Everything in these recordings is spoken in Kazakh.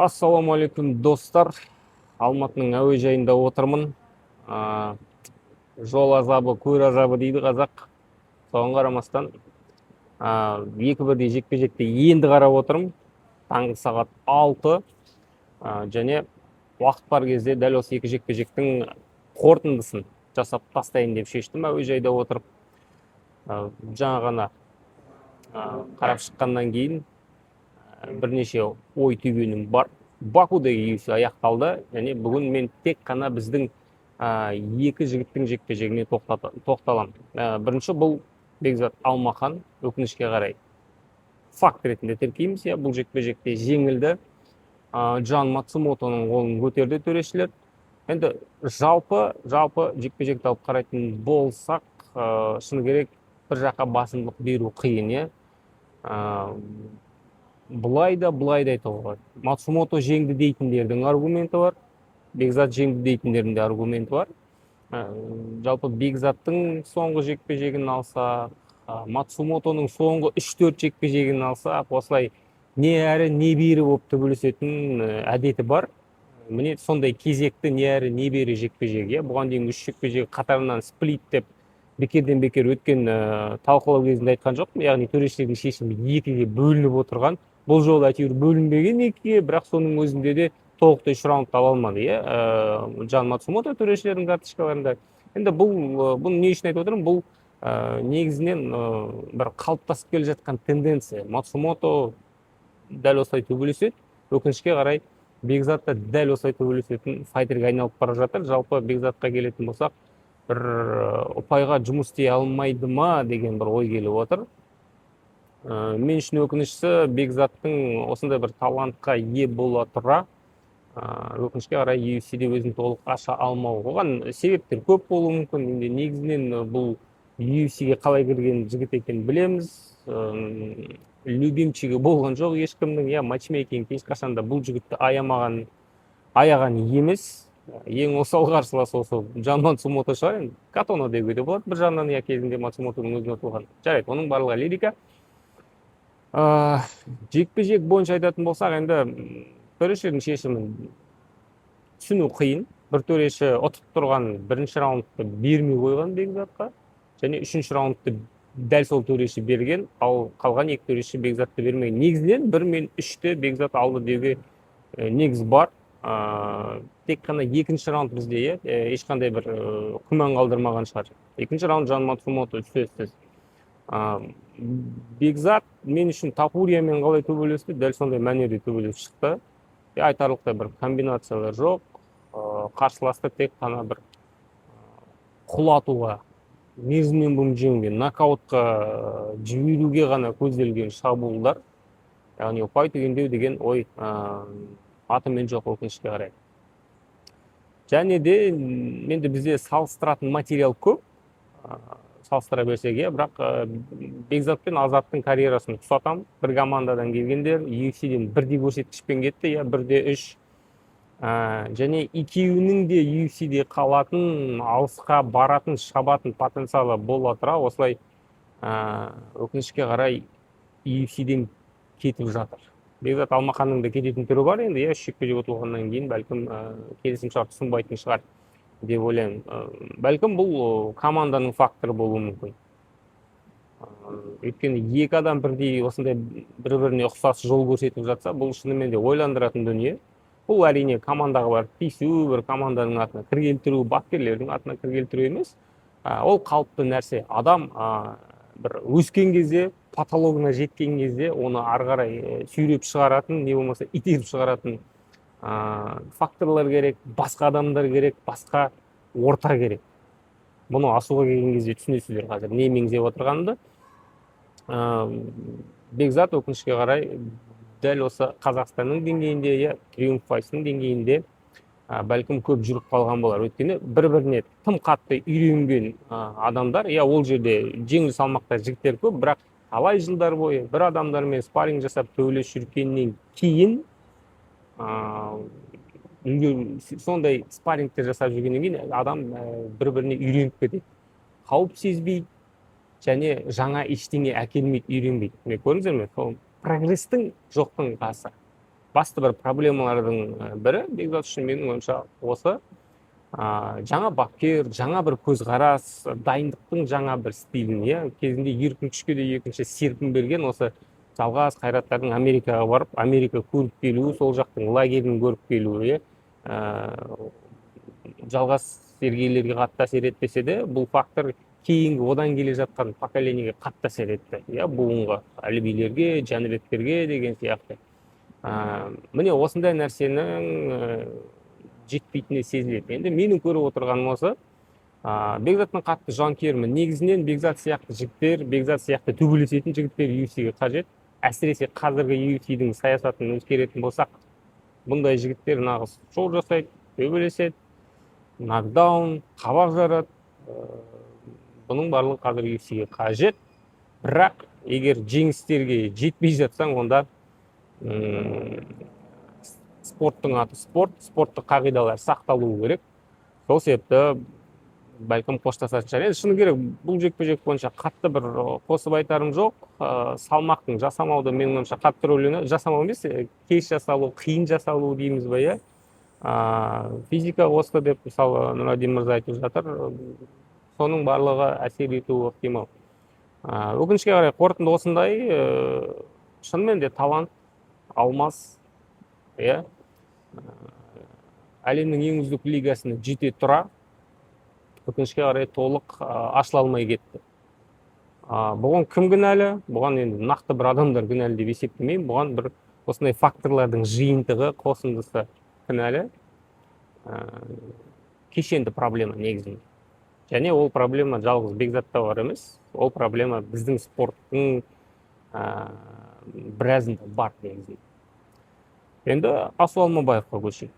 Ассалаумағалейкум достар. Алматының әуежайында отырмын. А, Жол азабы, көр азабы дейді қазақ. Соған қарамастан екі бірдей жекпе-жекте енді қарап отырмын. Таңғы сағат 6 және уақыт бар кезде дәл осы екі жекпе-жектің қорытындысын жасап тастайын деп шештім әуежайда отырып. Жаңа ғана қарап шыққаннан кейін бірнеше ой түйгенім бар. Бакудегі UFC аяқталды және бүгін мен тек қана біздің екі жігіттің жекпе-жегіне тоқталамын. Бірінші бұл Бекзат Алмахан, өкінішке қарай факт ретінде тіркейміз. Бұл жекпе-жекте жеңілді. Джан Мацумотоның қолын көтерді төрешілер. Енді жалпы жекпе-жекті алып қарайтын болсақ, шыны керек бір жаққа басымдық беру қиын. Бұлай да айтуға болады. Мацумото жеңді дейтіндердің аргументі бар, Бекзат жеңді дейтіндердің де аргументі бар. Жалпы Бекзаттың соңғы жекпе-жегін алса, Мацумотоның соңғы 3-4 жекпе-жегін алса, осылай не әрі не бері болып төбелесетін әдеті бар. Міне сондай кезекті не әрі не бері жекпе-жек. Бұған дейін 3 жекпе-жек қатарынан сплит деп бекерден бекер өткен талқылау кезінде айтқан жоқпын. Яғни төрешілердің шешімі екіге бөлініп отырған. Бұл жолы әйтеуір бөлінбеген екіге, бірақ соның өзінде де толықтай 3 раунд ала алмады. Джан Мацумото төрешілердің карточкаларында. Енді бұны не үшін айтып отырмын? Бұл негізінен бір қалыптасып келе жатқан тенденция. Мацумото дәл осылай төбелеседі, өкінішке қарай Бекзат та дәл осылай төбелесетін файтерге айналып бара жатыр. Жалпы Бекзатқа келетін болсақ, бір ұпайға жұмыс істей алмайды ма деген бір ой келіп отыр. Мен үшін өкініштісі Бекзаттың осындай бір талантқа ие бола тұра, өкінішке қарай UFC-де өзін толық аша алмау. Оған себептер көп болуы мүмкін. Негізінен бұл UFC-ге қалай кірген жігіт екенін білеміз. Любимчигі болған жоқ ешкімнің. Матчмейкинг ешқашанда бұл жігітті аяған емес. Ең осал қарсылас осы Джан Мацумото шығар. Катона деуге де болады. Бір жағынан кезінде Мацумотоның өзіне ұтылған. Жарайды, оның барлығы лирика. Жекпе-жек бойынша айтатын болсақ, енді төрешілердің шешімін түсіну қиын. Бір төреші ұтып тұрған бірінші раундты бермей қойған Бекзатқа, және үшінші раундты дәл сол төреші берген, ал қалған екі төреші Бекзатты бермеген. Негізінен 1 мен 3-ті Бекзат алды деуге негіз бар. Тек қана екінші раунд бізде ешқандай бір күмән қалдырмаған шығар. Екінші раунд Джан Мацумото сөзсіз. Бекзат мен үшін Тапуриямен қалай төбелесті, дәл сондай мәнерде төбелесіп шықты. Айтарлықтай бір комбинациялар жоқ. Қарсыласты тек қана бір құлатуға, мерзімнен бұрын жеңуге, нокаутқа жіберуге ғана көзделген шабуылдар. Яғни ұпай түгендеу деген ой атымен жоқ, өкінішке қарай. Және де менде бізде салыстыратын материал көп. Салыстыра берсек, бірақ Бекзат пен Азаттың карьерасын ұқсатам. Бір командадан келгендер, UFC-ден бірдей көрсеткішпен кетті, 1-3. Және екеуінің де UFC-де қалатын, алысқа баратын, шабатын потенциалы бола тұра, осылай өкінішке қарай UFC-ден кетіп жатыр. Бекзат Алмаханның да кететін түрі бар, енді 3 жекпе-жек ұтылғаннан кейін бәлкім келісімшарт ұсынбайтын шығар деп ойлаймын. Бәлкім бұл команданың факторы болуы мүмкін. Өйткені екі адам бірдей осындай бір-біріне ұқсас жол көрсетіп жатса, бұл шынымен де ойландыратын дүние. Бұл әрине командаға барып тиісу, бір команданың атына кір келтіру, бапкерлердің атына кір келтіру емес. Ол қалыпты нәрсе. Адам бір өскен кезде, патологына жеткен кезде, оны ары қарай сүйреп шығаратын, не болмаса итеріп шығаратын факторлар керек, басқа адамдар керек, басқа орта керек. Бұны асуға келген кезде түсінесіздер қазір не меңзеп отырғанымды. Бекзат өкінішке қарай дәл осы Қазақстанның деңгейінде, Триумф Файтсының деңгейінде бәлкім көп жүріп қалған болар. Өйткені бір-біріне тым қатты үйренген адамдар, ол жерде жеңіл салмақта жігіттер көп, бірақ талай жылдар бойы бір адамдармен спарринг жасап төбелесіп жүргеннен кейін сондай спаррингтер жасап жүргеннен кейін адам бір-біріне үйреніп кетеді. Қауіп сезбейді және жаңа ештеңе әкелмейді, үйренбейді. Көрдіңіздер ме? Прогрестің жоқтың қасы. басты бір проблемалардың бірі бекзат үшін менің ойымша осы жаңа бапкер, жаңа бір көзқарас, дайындықтың жаңа бір стилін, иә, кезінде еркін күшке де екінші серпін берген осы Жалғас Қайраттардың Америкаға барып, Америка көріп келуі, сол жақтың лагерін көріп келуі, иә, Жалғас Сергейлерге қатты әсер етпесе де, бұл фактор кейінгі одан келе жатқан поколениеге қатты әсер етті, иә, буынға, Әлібилерге, Жәнібектерге деген сияқты. Міне осындай нәрсенің жетпейтіні сезіледі. Енді менің көріп отырғаным осы, бекзаттың қатты жанкүйерімін. Негізінен бекзат сияқты жігіттер, бекзат сияқты төбелесетін жігіттер UFC-ге қажет. Әсіресе қазіргі UFC-дің саясатын өзгеретін болсақ, бұндай жігіттер нағыз шоу жасайды, төбелеседі, нокдаун, қабақ жарады. Бұның барлығы қазір UFC-ге қажет. Бірақ егер жеңістерге жетпей жатсаң, онда спорттың аты спорт, спорттық қағидалар сақталуы керек. Сол себепті бәлкім қоштасатын шығар. Енді шыны керек, бұл жекпе-жек бойынша қатты бір қосып айтарым жоқ. Салмақтың жасамауды менің ойымша қатты рөліне, жасамау емес, кеш жасалу, қиын жасалу дейміз ба, иә. Физика қосты деп мысалы Нұрадин мырза айтып жатыр. Соның барлығы әсер етуі ықтимал. Өкінішке қарай қорытынды осындай, шынымен де талант, алмас, иә, әлемнің ең үздік лигасына жете тұра, өкінішке қарай толық ашыла алмай кетті. Бұған кім кінәлі? Бұған енді нақты бір адамдар кінәлі деп есептемеймін. Бұған бір осындай факторлардың жиынтығы, қосындысы кінәлі. Кешенді проблема негізінде. Және ол проблема жалғыз бекзатта бар емес. Ол проблема біздің спорттың біразында бар негізінде. Енді Асу Алмабаевқа көшейік.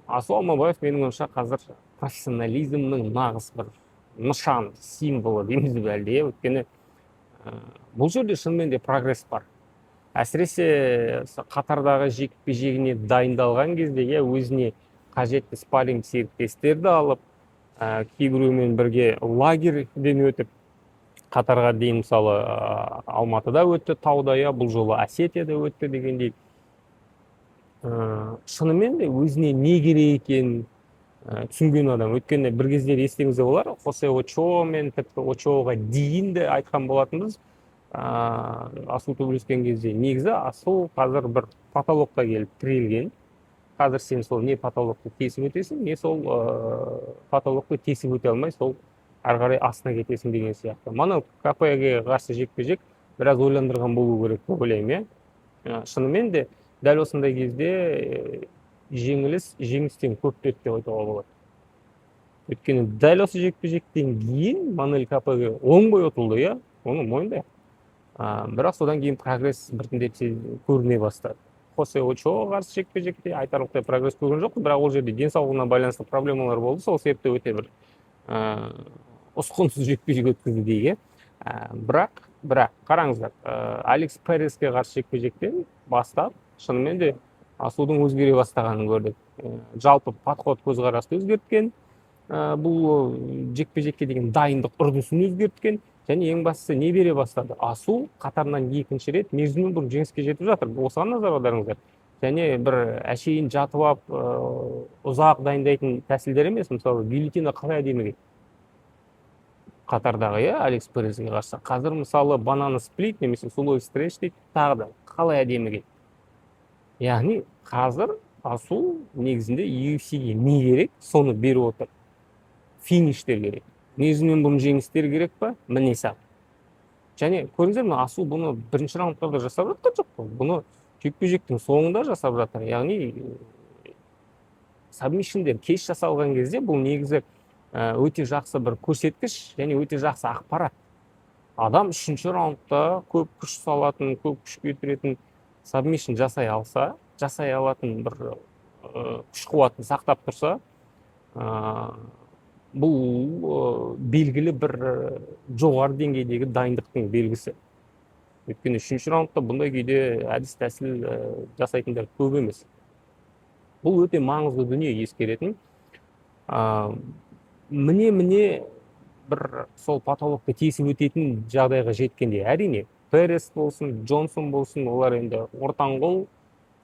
Асу Алмабаев менің ойымша қазір профессионализмнің нағыз бір нышаны, символы дейміз бе әлде, өйткені бұл жерде шынымен де прогресс бар. Әсіресе қатардағы жекпе-жегіне дайындалған кезде, өзіне қажетті спарринг серіктестерді алып, кейбіреумен бірге лагерден өтіп, Қатарға дейін мысалы Алматыда өтті, Тауда, бұл жолы Осетияда өтті дегендей. Шынымен де өзіне не керек екенін түсінген адам. Өйткені бір кездер естеңізде болар, Хосе Очо мен тіпті Очоға дейін де айтқан болатынбыз. Асу төбелескен кезде негізі Асу қазір бір потолокқа келіп тірелген. Қазір сен сол не потолокты тесіп өтесің, не сол потолокты тесіп өте алмай, сол ары қарай астына кетесің деген сияқты. Мана КП-ге қарсы жекпе-жек біраз ойландырған болу керек деп ойлаймын, иә. Шынымен де дәл осындай кезде жеңістен көп деп айтуға болады. Өйткені дәл осы жекпе-жектен кейін Мануэль КП-ге оңбай ұтылды, иә, оны мойындайық. Бірақ содан кейін прогресс біртіндеп көріне бастады. Хосе Очоға қарсы жекпе-жекте айтарлықтай прогресс көрген жоқ, бірақ ол жерде денсаулығына байланысты проблемалар болды, сол себепті өте бір ұсқынсыз жекпе-жек өткізді дейік. Бірақ қараңыздар, Алекс Переске қарсы жекпе-жектен бастап, шынымен де Асудың өзгере бастағанын көрдік. Жалпы подход көзқарасты өзгерткен, бұл жекпе-жекке деген дайындық үрдісін өзгерткен, және ең бастысы не бере бастады? Асу қатарынан екінші рет мерзімінен бұрын жеңіске жетіп жатыр. Осыған назар аударыңыздар. Және бір әшейін жатып алып ұзақ дайындайтын тәсілдер емес, мысалы Гильотина қалай әдемі кетті? Қатардағы, Алекс Переске қарсы. Қазір мысалы банана сплит немесе сулой стретч дейді, тағы да қалай әдемі кетті? Яғни қазір Асу негізінде UFC-ге не керек, соны беріп отыр. Фиништер керек. Мерзімінен бұрын жеңістер керек па? Міне сап. Және көріңіздер, Асу бұны бірінші раундтарда жасап жатқан жоқ қой. Бұны жекпе-жектің соңында жасап жатыр. Яғни сабмишндер кеш жасалған кезде бұл негізі өте жақсы бір көрсеткіш және өте жақсы ақпарат. Адам үшінші раундта көп күш салатын, көп күш кетіретін сабмишн жасай алса, жасай алатын бір күш қуатын сақтап тұрса, бұл белгілі бір жоғары деңгейдегі дайындықтың белгісі. Өйткені үшінші раундта бұндай күйде әдіс тәсіл жасайтындар көп емес. Бұл өте маңызды дүние ескеретін. Міне бір сол потолокты тесіп өтетін жағдайға жеткенде, әрине, Перес болсын, Джонсон болсын, олар енді ортанқол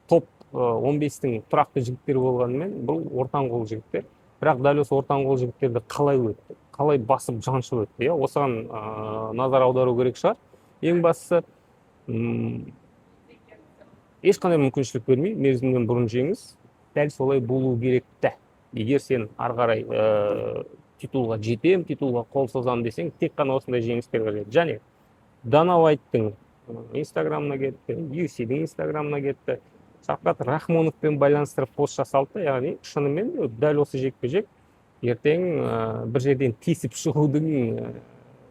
топ 15-тің тұрақты жігіттері болғанымен бұл ортан қол жігіттер. Бірақ дәл осы ортан қол жігіттерді қалай өтті, қалай басып жаншып өтті, осыған назар аудару керек шығар. Ең бастысы ешқандай мүмкіншілік бермей мерзімнен бұрын жеңіс дәл солай болу керекті. Егер сен ары қарай титулға жетем, титулға қол созамын десең, тек қана осындай жеңістер қажет. Және Дана Уайттың инстаграмына кетті, UFC-дің инстаграмына кетті. Шавкат Рахмоновпен байланыстырып пост жасалды. Яғни шынымен дәл осы жекпе-жек ертең бір жерден тесіп шығудың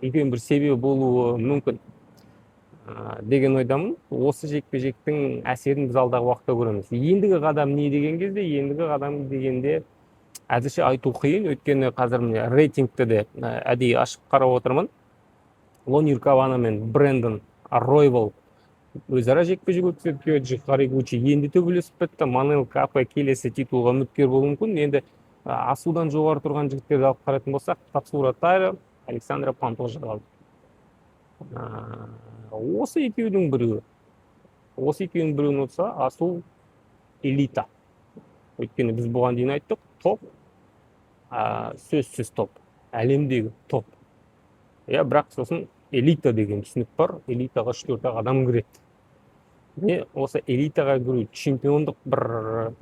үлкен бір себебі болуы мүмкін деген ойдамын. Осы жекпе-жектің әсерін біз алдағы уақытта көреміз. Ендігі қадам не деген кезде? Ендігі қадам дегенде әзірше айту қиын, өйткені қазір міне рейтингті де әдейі ашып қарап отырмын. Лонир Кавана мен Брэндон Ройвал өзара жекпе-жек өткізеді. Киоджи Харигучи енді төбелесіп бітті. Манел Капе келесі титулға үміткер болуы мүмкін. Енді асудан жоғары тұрған жігіттерді алып қарайтын болсақ, Тацура Тайра, Александра Пантожа қалды. Осы екеудің біреуі ұтса, асу элита. Өйткені біз бұған дейін айттық, топ, сөзсіз топ, әлемдегі топ. Бірақ сосын элита деген түсінік бар, элитаға 4 адам кіреді. Осы элитаға кіру, чемпиондық бір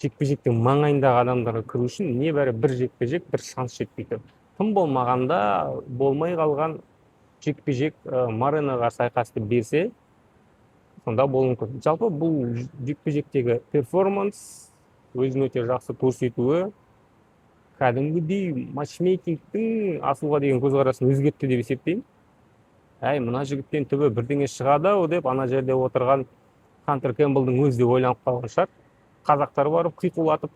жекпе-жектің маңайындағы адамдарға кіру үшін небәрі бір жекпе-жек, бір шанс жетпейді. Тым болмағанда болмай қалған жекпе-жек Мореноға қарсы айқасты берсе, сонда болуы мүмкін. Жалпы бұл жекпе-жектегі перформанс өзін өте жақсы көрсетуі кәдімгідей матчмейкингтің асуға деген көзқарасын өзгертті деп есептеймін. Мына жігіттен түбі бірдеңе шығады деп ана жерде отырған Хантер Кэмпбеллдің өзі де ойланып қалған шығар. Қазақтар барып қиқулатып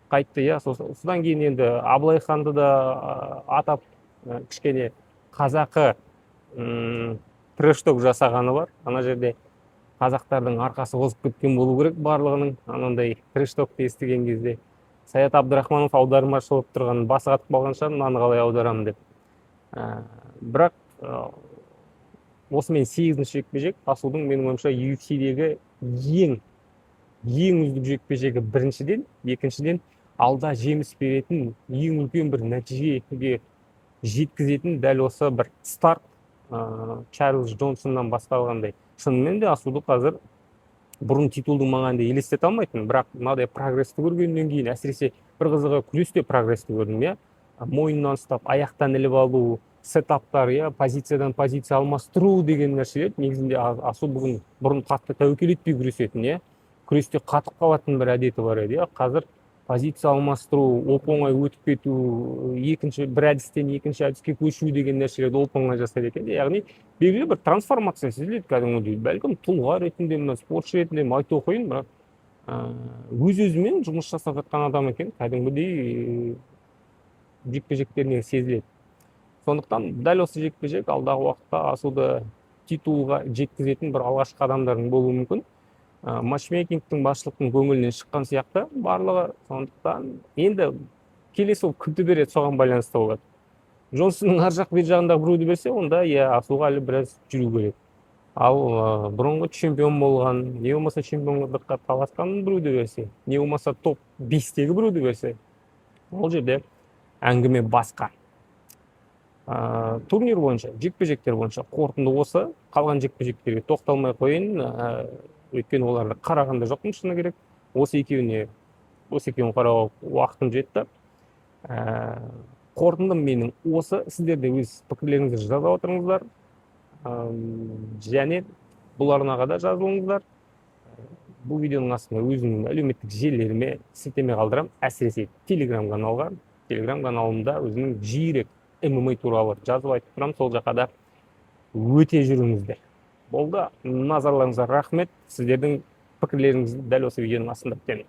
қайтты. Содан кейін енді Абылай ханды да атап кішкене қазақы трэшток жасағаны бар. Ана жерде қазақтардың арқасы қозып кеткен болу керек барлығының. Анандай трэштокты естіген кезде Саят Абдрахманов аудармашы болып тұрған басы қатып қалған шығар, мынаны қалай аударамын деп. Бірақ осымен 8-ші жекпе-жек асудың менің ойымша UFC-дегі ең үздік жекпе-жегі біріншіден, екіншіден алда жеміс беретін, ең үлкен бір нәтижеге жеткізетін дәл осы бір старт Чарльз Джонсоннан басталғандай. Шынымен де асуды қазір бұрын титулдың маңайында елестете алмайтын, бірақ мынадай прогрессті көргеннен кейін, әсіресе бір қызығы күресте прогрессті көрдім, мойыннан ұстап, аяқтан іліп алу, сетаптар, позициядан позиция алмастыру деген нәрселер. Негізінде асу бұрын қатты тәуекел етпей күресетін, күресте қатып қалатын бір әдеті бар еді. Қазір позиция алмастыру, оп-оңай өтіп кету, бір әдістен екінші әдіске көшу деген нәрселерді оп-оңай жасайды екен. Яғни белгілі бір трансформация сезіледі кәдімгідей. Бәлкім тұлға ретінде, спортшы ретінде айту қиын, бірақ өз-өзімен жұмыс жасап жатқан адам екен, кәдімгідей жекпе-жектеріне сезіледі. Сондықтан дәл осы жекпе-жек алдағы уақытта асуды титулға жеткізетін бір алғашқы адамдардың болуы мүмкін. Матчмейкингтің басшылықтың көңілінен шыққан сияқты барлығы. Сондықтан енді келесі ол кімді береді, соған байланысты болады. Джонсонның ар жақ бер жағындағы біреуді берсе, онда асуға әлі біраз жүру керек. Ал бұрынғы чемпион болған, не болмаса чемпиондыққа таласқан біреуді берсе, не болмаса топ 5-тегі біреуді берсе, ол жерде әңгіме басқа. Турнир бойынша, жекпе-жектер бойынша қорытынды осы. Қалған жекпе-жектерге тоқталмай қойын, өйткені оларды қарағанда жоқпын шыны керек. Осы екеуін қарауға уақытым жетті. Қорытындым менің осы. Сіздер де өз пікірлеріңізді жаза отырыңыздар. Және бұл арнаға да жазылыңыздар. Бұл видеоның астына өзімнің әлеуметтік желілеріме сілтеме қалдырам. Әсіресе Telegram каналға. Telegram каналымда өзімнің жиірек MMA туралы жазып айтып тұрам. Сол жаққа да өте жүріңіздер. Болды. Назарларыңызға рахмет. Сіздердің пікірлеріңізді дәл осы видеоның астында күтемін.